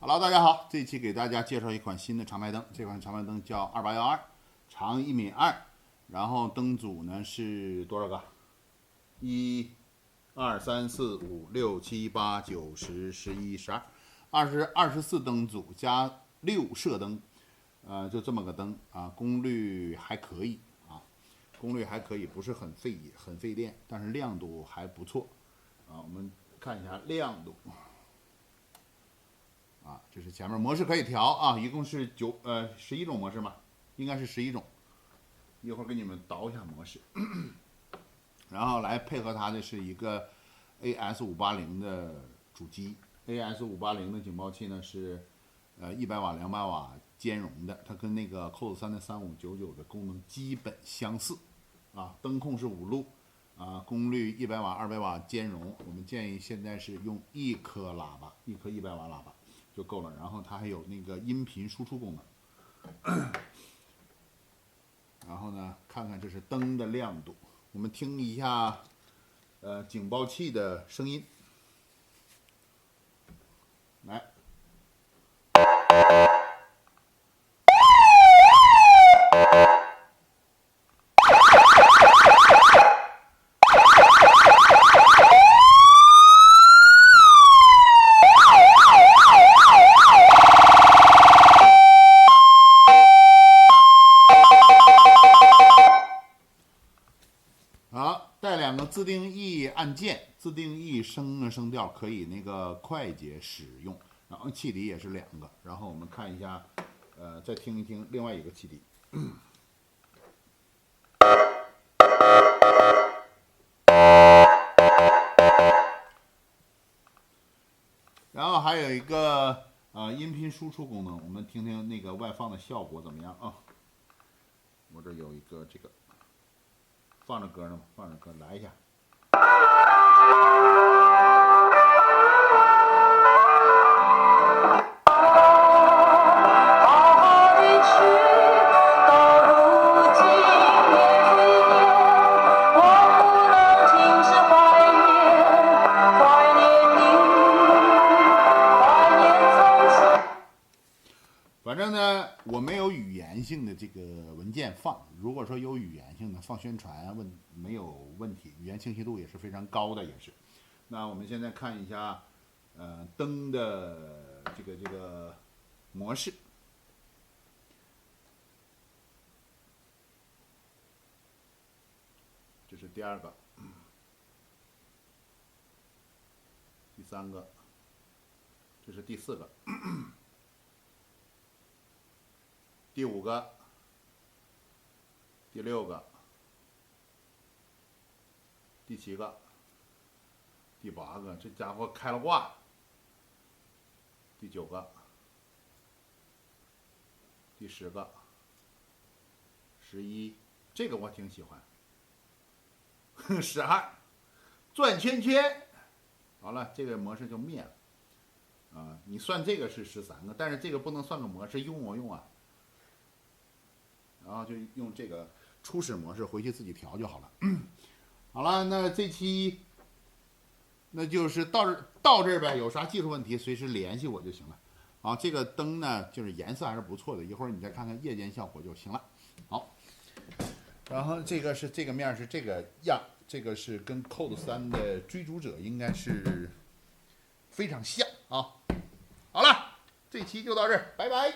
Hello， 大家好，这一期给大家介绍一款新的长白灯，这款长白灯叫2812，长1.2米，然后灯组呢是多少个？1、2、3、4、5、6、7、8、9、10、11、12，24灯组加6射灯，就这么个灯啊，功率还可以啊，功率还可以，不是很费电，但是亮度还不错啊。我们看一下亮度。这是前面模式可以调啊，一共是11种模式嘛，应该是11种。一会儿给你们导一下模式，然后来配合它的是一个 AS580的主机 ，AS580的警报器呢是100瓦、200瓦兼容的，它跟那个 CODE3的3599的功能基本相似啊。灯控是5路啊，功率100瓦、200瓦兼容。我们建议现在是用1颗喇叭，1颗100瓦喇叭就够了。然后它还有那个音频输出功能。然后呢，看看这是灯的亮度，我们听一下警报器的声音，来。好，带2个自定义按键，自定义声调可以那个快捷使用，然后汽笛也是2个，然后我们看一下，再听一听另外一个汽笛，然后还有一个音频输出功能，我们听听那个外放的效果怎么样啊？我这有一个这个。放着歌呢吗？放着歌，来一下。反正呢，我没有语言性的这个文件放。如果说有语言性的放宣传没有问题，语言清晰度也是非常高的，也是。那我们现在看一下，灯的这个模式。这是第2个，第3个，这是第4个。第5个，第6个，第7个，第8个，这家伙开了挂。第9个，第10个，11，这个我挺喜欢。12，转圈圈。好了，这个模式就灭了。啊，你算这个是13个，但是这个不能算个模式，用啊。然后就用这个初始模式，回去自己调就好了。好了，那这期那就是到这儿呗，有啥技术问题随时联系我就行了。好，这个灯呢，就是颜色还是不错的，一会儿你再看看夜间效果就行了。好，然后这个面是这个样，这个是跟 CODE3的追逐者应该是非常像啊。好了，这期就到这儿，拜拜。